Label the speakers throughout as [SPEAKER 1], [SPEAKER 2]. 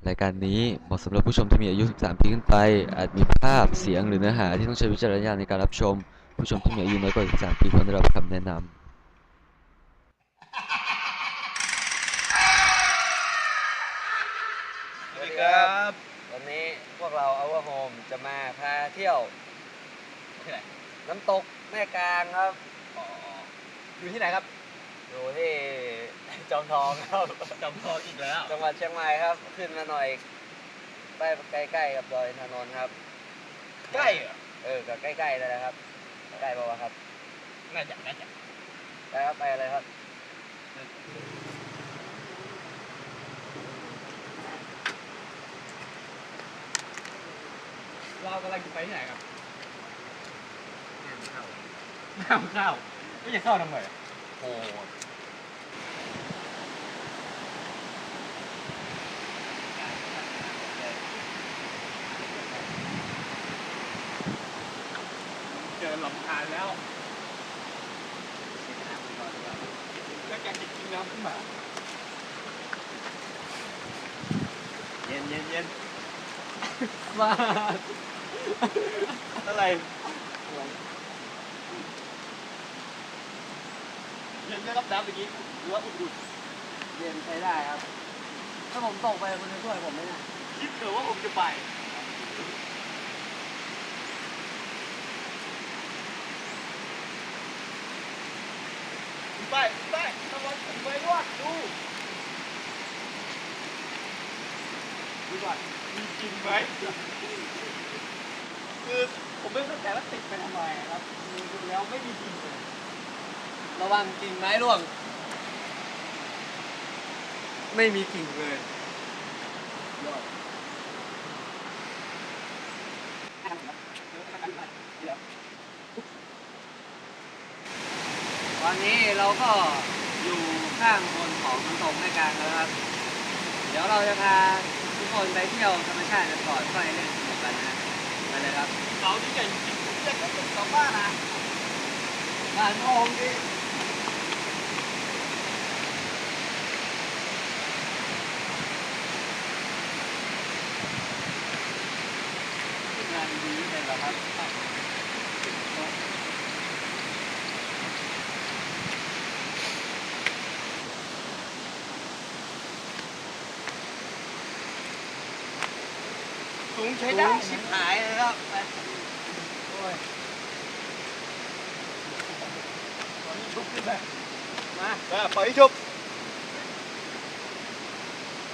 [SPEAKER 1] รายการนี้เหมาะสำหรับผู้ชมที่มีอายุ 13 ปีขึ้นไป อาจมีภาพ เสียง หรือเนื้อหาที่ต้องใช้วิจารณญาณในการรับชม ผู้ชมที่มีอายุน้อยกว่า 13 ปีควรได้รับคำแนะนำ
[SPEAKER 2] สวัสดีครับวันนี้พวกเรา Our Home จะมาพาเที่ยวที่ไหนน้ำตกแม่กลางครับอยู่ที่ไหนครับอยู่ที่จอมทองครับจอมทองอีกแล้วจังหวัดเชียงใหม่ครับขึ้นมาหน่อยใกล้ๆกับดอยอินทนนท์ครับใกล้ก็ใกล้ๆเลยนะครับใกล้ป่าวครับน่าจะไปครับไปอะไรครับเรากำลังจะไปที่ไหนครับน้ำเข้าไม่จะเข้าทำไมโอ้เจอลำธารแล้วแล้วแกจะกินน้ำขึ้นมาเย็นมาอะไรเย็นได้รับน้ำอย่างนี้หรือว่าอุ่นๆเย็นใช้ได้ครับถ้าผมตกไปคุณจะช่วยผมไหมเนี่ยคิดเถอะว่าผมจะไปไปทำไมผมไปรอดดูก่อนมีจริงไหมคือผมไม่เข้าใจว่าติดไปทำไมครับดูแล้วไม่มีจริงเลยระวังกิ่งไม้ร่วงไม่มีกิ่งเลยตอนนี้เราก็อยู่ข้างบนของน้ำตกแม่กลางแล้วครับเดี๋ยวเราจะพาทุกคนไปเที่ยวธรรมชาติกันก่อนค่อยเล่นสนุกกันนะไปเลยครับเขาที่ใหญ่จริงๆจะก็เป็นสองบ้านนะบ้านทองดิงานดีเลยเหรอครับสูงใช้ได้ชิบหายเลยครับโอ้ยปล่อยชุบขึ้นไปมาปล่อยชุบ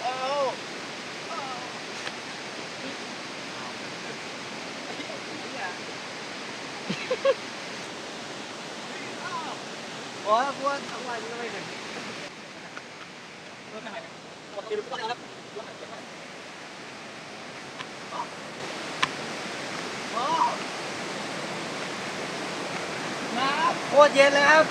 [SPEAKER 2] เอาโอ้ยพวกทั้งวันก็ไม่ถึงน้ำโคตรเย็นเลยครับ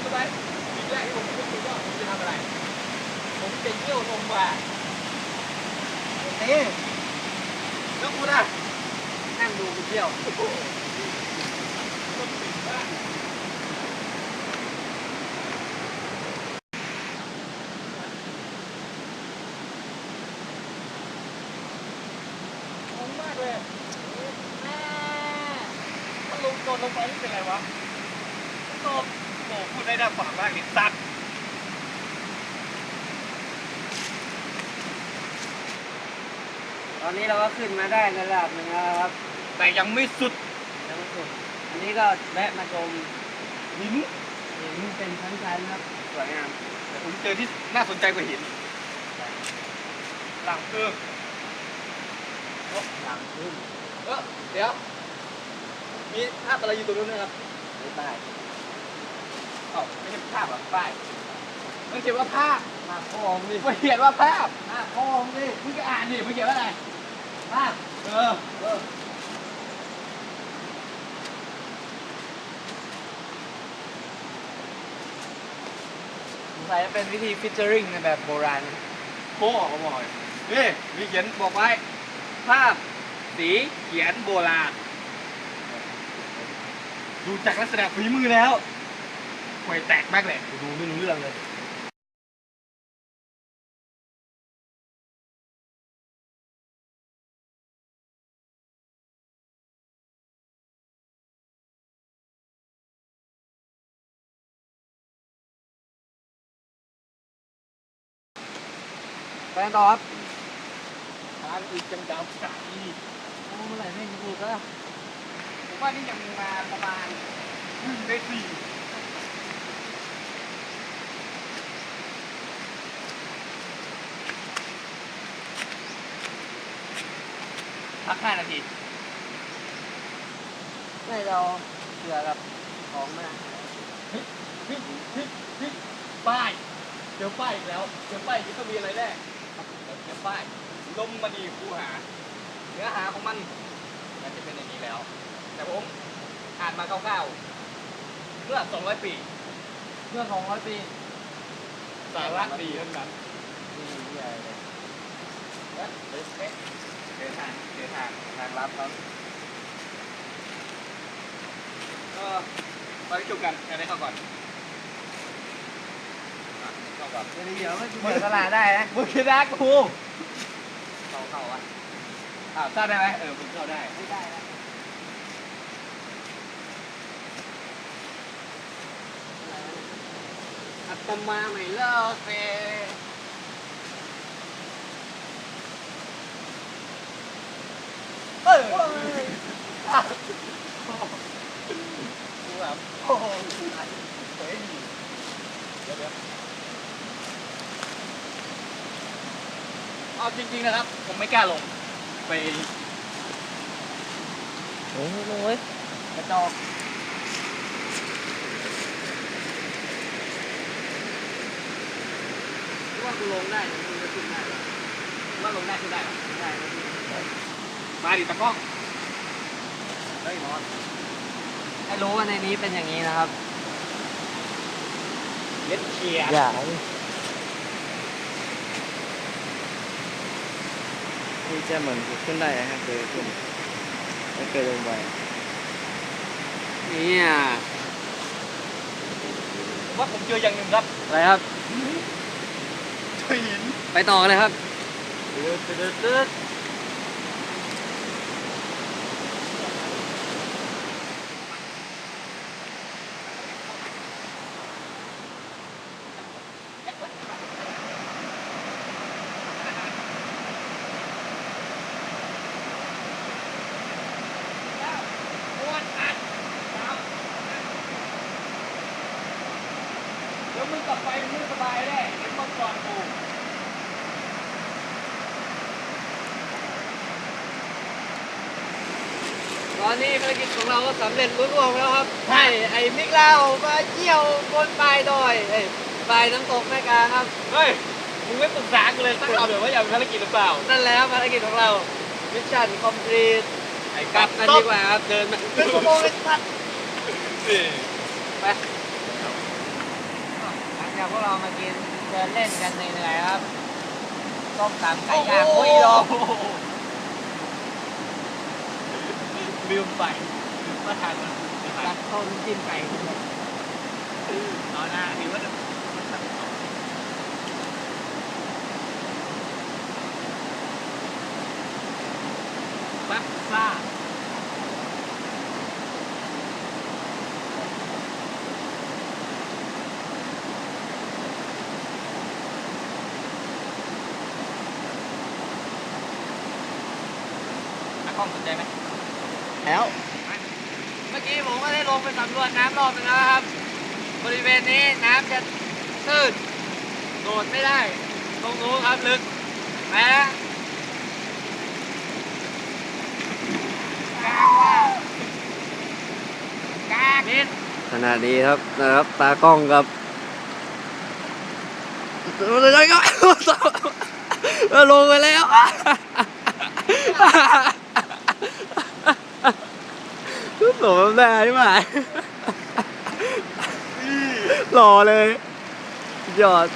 [SPEAKER 2] รู้ไหมสิ่งแรกที่ผมคิดคือว่าผมจะทำอะไรผมจะเยี่ยวลงมาเอ๊ะแล้วกูน่ะนั่งดูกูเที่ยวงงมากเลยแม่ถ้าลงโดนลงไปนี่เป็นไรวะโดนโอ้พูดได้น่าฟังมากเลยสัตว์ตอนนี้เราก็ขึ้นมาได้ในระดับหนึ่งแล้วครับแต่ยังไม่สุดอันนี้ก็แวะมาชมหินเป็นชั้นๆครับสวยงามแต่ผมเจอที่น่าสนใจกว่าหินหลังพึ่งหลังพึ่งเดี๋ยว มีภาพอะไรอยู่ตรงนู้นนะครับไม่ป้ายอ๋อไม่ใช่ภาพหรอป้ายมันเขียนว่าภาพโค้งดิมันเขียนว่าภาพโค้งดิมึงก็อ่านดิมึงเขียนว่าอะไรภาพสงสัยจะเป็นวิธีฟิชเจอริงในแบบโบราณพ่อเขาบอกนี่มีเขียนบอกไว้ภาพสีเขียนโบราณดูจากลักษณะฝีมือแล้วห่วยแตกมากเลยดูไม่รู้เรื่องเลยไปกันต่อครับทางอีกจังดาวไก่โอ้เมื่อไหร่แม่งจะพูดแล้วผมว่านี่ยังมาประมาณ1 ใน 4พัก5 นาทีให้เราเสือกับของมาป้ายเจอป้ายอีกแล้วเจอป้ายที่ต้องมีอะไรแน่เจอป้ายลมมาดีคูหาเนื้อหาของมันจะเป็นอย่างนี้แล้วแต่ผมอ่านมาคร่าวๆเมื่อ200 ปีเมื่อ200 ปีสาระดีทั้งนั้นนี่ใหญ่เลยเดินทางลับครับก็ไปจุกกันใครได้เข้าก่อนเข้าก่อนเดี๋ยวไม่เปิดตลาดได้นะมึงชนะกูเข้าวะเข้าได้ไหมมึงเข้าได้ไม่ได้นะอัตมาไม่เลิกเฟกูแบบโอ้โหเฮ้ยเดี๋ยวเอาจริงๆนะครับผมไม่กล้าลงไปโอ้ยกระจอกว่ากูลงได้มึงจะขึ้นได้ว่าลงได้ขึ้นได้ได้มาดิตะก้องเฮ้ยนอนให้รู้ว่าในนี้เป็นอย่างนี้นะครับเล็ดเขียอย่าที่จะเหมือนขึ้นได้นะครับเคยขึ้นไม่เคยลงไปนี่ว่าผมเจออย่างหนึ่งครับอะไรครับเจอหินไปต่อกันเลยครับตึ๊ดแล้วมึงกลับไปมึงสบายได้เห็นมันก่อนกูตอนนี้ภารกิจของเราก็สำเร็จรุ่ร่วงแล้วครับให้ไอ้มิกเรามาเที่ยวบนปลายดอยปลายน้ำตกแม่กาครับเฮ้ยมึงไม่ปรึกษากูเลยสักคำเดี๋ยวว่าอยากเป็นภารกิจหรือเปล่านั่นแล้วภารกิจของเรามิชชั่นคอมพลีทกลับกันดีกว่าครับเดินมาเป็นโมงเลยสัตว์ไปหลังจากพวกเรามากินเดินเล่นกันเหนื่อยๆครับต้มตำไก่ย่างโอ้ยดอกลืมไปมาทานตัดต้นจิ้มไก่ตอนหน้าถือว่าปั๊บซ่ากล้องสนใจไหมแล้วเมื่อกี้ผมก็ได้ลงไปสำรวจน้ำรอบนึงแล้วครับบริเวณนี้น้ำจะตื้นโดดไม่ได้ตรงนู้นครับลึกนะกลางว่า ขณะนี้ครับนะครับตากล้องครับลงไปแล้วสมได้ใช่ไหมหล่อเลยยอด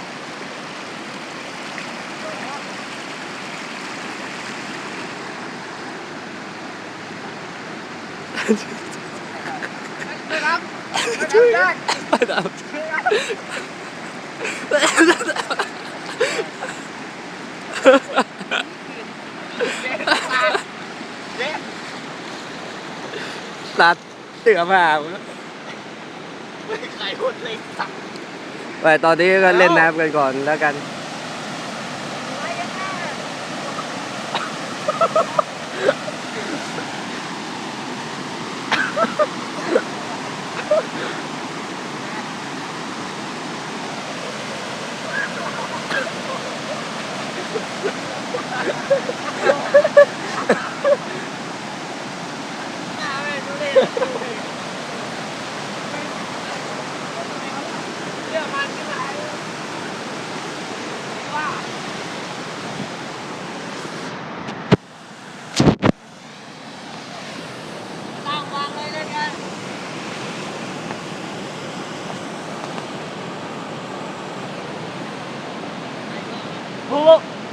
[SPEAKER 2] ไปตามตัดเตือมาใครพูดเลยสักไปตอนนี้ก็เล่นน้ำกันก่อนแล้วกัน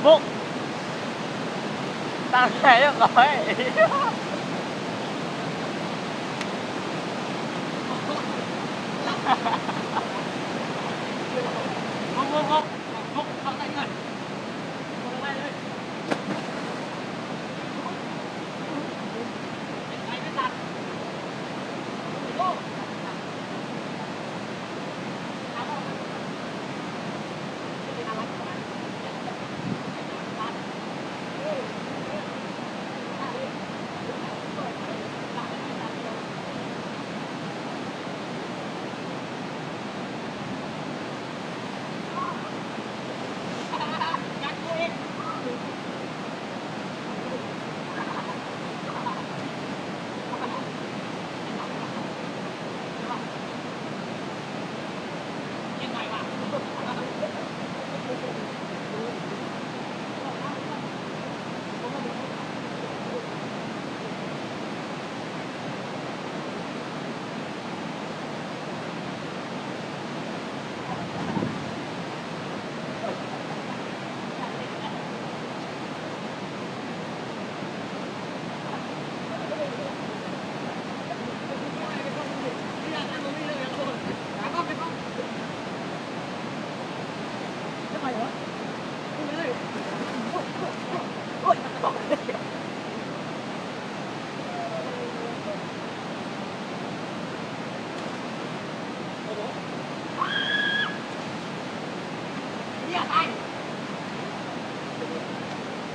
[SPEAKER 2] บุกตามแขนยังไงบุกทำได้เงินบุกได้เลยไม่ตัด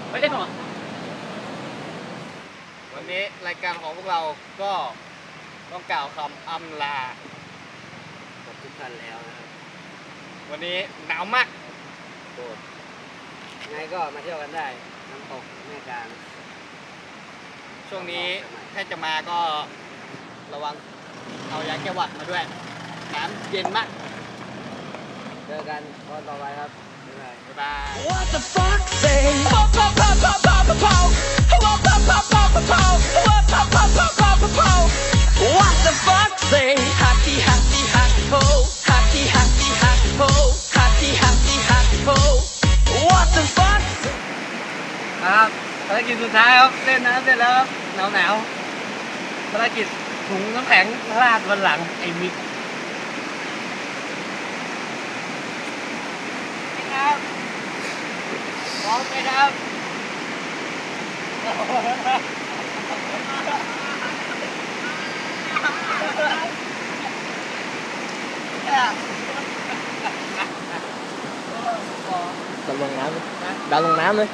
[SPEAKER 2] ไม่ได้หรอวันนี้รายการของพวกเราก็ต้องกล่าวคำอำลากับทุกท่านแล้วนะครับวันนี้หนาวมากโคตรไงก็มาเที่ยวกันได้น้ำตกแม่กลางช่วงนี้ถ้าจะมาก็ระวังเอายาแก้หวัดมาด้วยน้ำเย็นมากเจอกันตอนต่อไปครับบ๊ายบาย What the fuck say What the fuck say Happy happy happy ho Happy happy happy ho Happy happy happy ho What the fuck ครับภารกิจสุดท้ายครับเล่นน้ำเสร็จแล้วครับหนาวภารกิจถุงน้ำแข็งลาดบนหลังไอ้มิกครับพร้อมไหมครับดำลงน้ำเลย